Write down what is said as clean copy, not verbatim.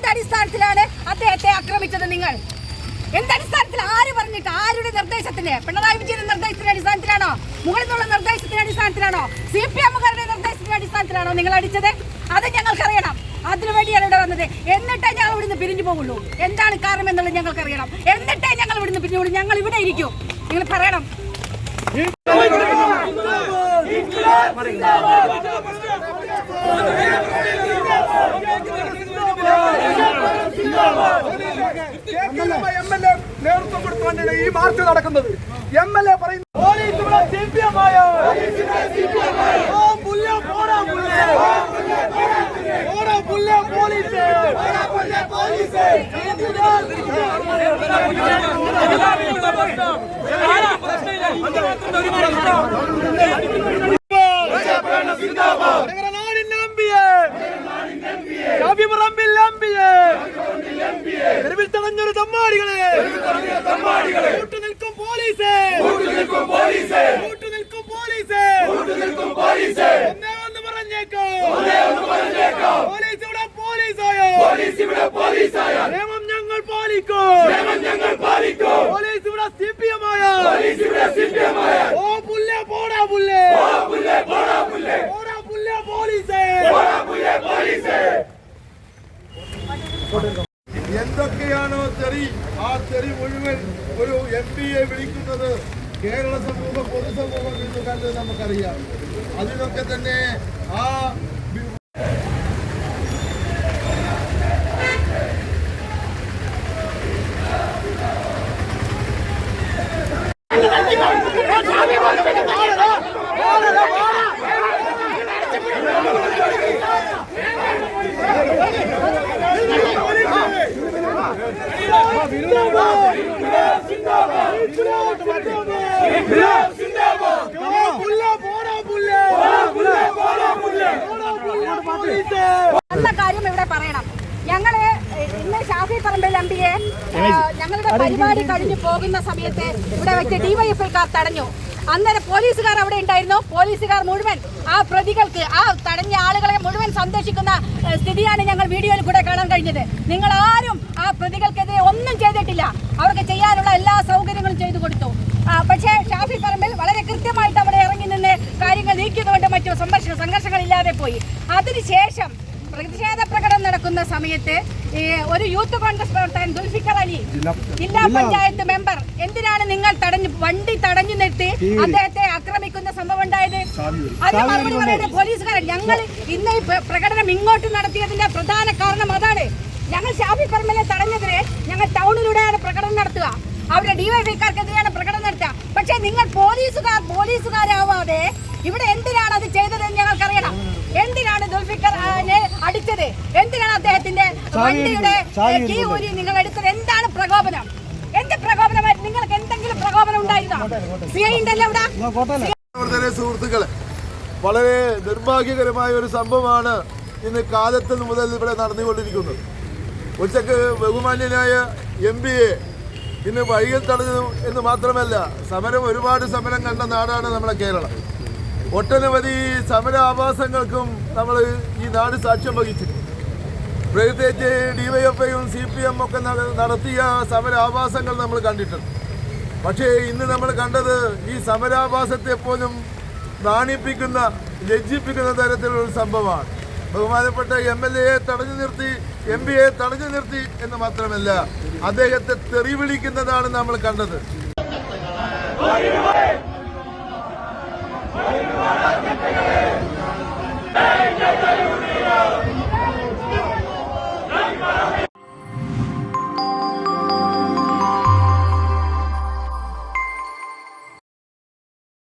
എന്തടിസ്ഥാനത്തിലാണ് അദ്ദേഹത്തെ ആക്രമിച്ചത്? നിങ്ങൾ എന്തടിസ്ഥാനത്തിൽ? ആര് പറഞ്ഞിട്ട്? ആരുടെ നിർദ്ദേശത്തിന്? പിണറായി വിജയന്റെ നിർദ്ദേശത്തിന്റെ അടിസ്ഥാനത്തിലാണോ? മുകളിൽ നിന്നുള്ള നിർദ്ദേശത്തിന്റെ അടിസ്ഥാനത്തിലാണോ? CPM-കാരുടെ നിർദ്ദേശത്തിന്റെ അടിസ്ഥാനത്തിലാണോ നിങ്ങൾ അടിച്ചത്? അത് ഞങ്ങൾക്കറിയണം. അതിനുവേണ്ടിയാണ് ഇവിടെ വന്നത്. എന്നിട്ടേ ഞങ്ങൾ ഇവിടുന്ന് പിരിഞ്ഞു പോകുള്ളൂ. എന്താണ് കാരണം എന്നുള്ളത് ഞങ്ങൾക്കറിയണം. എന്നിട്ടേ ഞങ്ങൾ ഇവിടുന്ന് പിരിഞ്ഞു. ഞങ്ങൾ ഇവിടെ ഇരിക്കും. നിങ്ങൾ പറയണം. നേതൃത്വം കൊടുത്തുകൊണ്ടാണ് ഈ മാർച്ച് നടക്കുന്നത്. MLA പറയുന്നു തെരഞ്ഞൊരു തമ്മാടികളെ നിൽക്കും പോലീസ്, നിൽക്കും പോലീസ്. ഒന്നേന്ന് പറഞ്ഞേക്കാം, പോലീസ് ഇവിടെ പോലീസായോ? നിയമം ഞങ്ങൾ പാലിക്കും. പോലീസ് ഇവിടെ CPM ആയ. ഓ പുല്ലേ പോടാ പുല്ലേ, പോടാ പുല്ലേ പോലീസ്. എന്തൊക്കെയാണോ തെറി, ആ തെറി മുഴുവൻ ഒരു MPയെ വിളിക്കുന്നത് കേരള സമൂഹം, പൊതുസമൂഹം എന്ന് കണ്ട് നമുക്കറിയാം. അതിനൊക്കെ തന്നെ ആ നല്ല കാര്യം ഇവിടെ പറയണം. ഞങ്ങള് ഇന്ന് ഷാഫി പറമ്പിൽ MPയെ ഞങ്ങളുടെ പരിപാടി കഴിഞ്ഞു പോകുന്ന സമയത്ത് ഇവിടെ വെച്ച് DYFIക്കാർ തടഞ്ഞു. അന്നേരം പോലീസുകാർ അവിടെ ഉണ്ടായിരുന്നു. പോലീസുകാർ മുഴുവൻ ആ പ്രതികൾക്ക്, ആ തടഞ്ഞ ആളുകളെ മുഴുവൻ സന്ദർശിക്കുന്ന സ്ഥിതിയാണ് ഞങ്ങൾ വീഡിയോയിൽ കൂടെ കാണാൻ കഴിഞ്ഞത്. നിങ്ങൾ ആരും ആ പ്രതികൾക്കെതിരെ ഒന്നും ചെയ്തിട്ടില്ല. അവർക്ക് ചെയ്യാനുള്ള എല്ലാ സൗകര്യങ്ങളും ചെയ്തു കൊടുത്തു. പക്ഷേ ഷാഫി പറമ്പിൽ വളരെ കൃത്യമായിട്ട് അവിടെ ഇറങ്ങി നിന്ന് കാര്യങ്ങൾ നീക്കിയതുകൊണ്ട് മറ്റു സംഘർഷങ്ങളില്ലാതെ പോയി. അതിനുശേഷം പ്രതിഷേധ പ്രകടനം നടക്കുന്ന സമയത്ത് ഒരു യൂത്ത് കോൺഗ്രസ് പ്രവർത്തകൻ ദുൽഫിക്കർ അലി, ജില്ലാ പഞ്ചായത്ത് മെമ്പർ, എന്തിനാണ് നിങ്ങൾ വണ്ടി തടഞ്ഞു നിർത്തി അദ്ദേഹത്തെ ആക്രമിക്കുന്ന സംഭവം ഉണ്ടായത്? അതിന് മറുപടി പറയുന്നത് പോലീസുകാരൻ. ഞങ്ങൾ ഇന്ന് ഈ പ്രകടനം ഇങ്ങോട്ട് നടത്തിയതിന്റെ പ്രധാന കാരണം അതാണ്. ഞങ്ങൾ ഷാഫി പറമ്പിലെ തടഞ്ഞതിന് ഞങ്ങൾ ടൗണിലൂടെയാണ് പ്രകടനം നടത്തുക. അവരുടെ DYFIക്കാർക്കെതിരെയാണ് പ്രകടനം നടത്തുക. പക്ഷേ നിങ്ങൾ പോലീസുകാരാവാതെ ഇവിടെ എന്തിനാണ് അത് ചെയ്തതെന്ന് ഞങ്ങൾക്കറിയണം. എന്തിനാണ് ദുൽഫിക്കറിനെ അടിച്ചത്? എന്തിനാണ് അദ്ദേഹത്തിന്റെ വണ്ടിയുടെ കീ ഊരി നിങ്ങൾ എടുത്തത്? എന്താണ് പ്രകോപനം? എന്ത് പ്രകോപനമായിരുന്നു? നിങ്ങൾക്ക് എന്തെങ്കിലും പ്രകോപനം ഉണ്ടായിരുന്നോ? CI ഉണ്ടല്ലോ ഇവിടെ. സുഹൃത്തുക്കളെ, വളരെ നിർഭാഗ്യകരമായ ഒരു സംഭവമാണ് ഇന്ന് കാലത്ത് മുതൽ ഇവിടെ നടന്നുകൊണ്ടിരിക്കുന്നത്. ഉച്ചക്ക് ബഹുമാന്യനായ MPയെ ഇന്ന് വഴിയിൽ തടഞ്ഞു എന്ന് മാത്രമല്ല, ഒരുപാട് സമരം കണ്ട നാടാണ് നമ്മുടെ കേരളം. ഒട്ടനവധി സമര ആവാസങ്ങൾക്കും നമ്മൾ ഈ നാട് സാക്ഷ്യം വഹിച്ചിട്ടുണ്ട്. പ്രത്യേകിച്ച് DYFIയും CPM ഒക്കെ നടത്തിയ സമര ആവാസങ്ങൾ നമ്മൾ കണ്ടിട്ടുണ്ട്. പക്ഷേ ഇന്ന് നമ്മൾ കണ്ടത് ഈ സമരാഭാസത്തെ പോലും നാണിപ്പിക്കുന്ന, ലജ്ജിപ്പിക്കുന്ന തരത്തിലുള്ള സംഭവമാണ്. ബഹുമാനപ്പെട്ട MLAയെ തടഞ്ഞു നിർത്തി, MPയെ തടഞ്ഞു നിർത്തി എന്ന് മാത്രമല്ല, അദ്ദേഹത്തെ തെറി വിളിക്കുന്നതാണ് നമ്മൾ കണ്ടത്.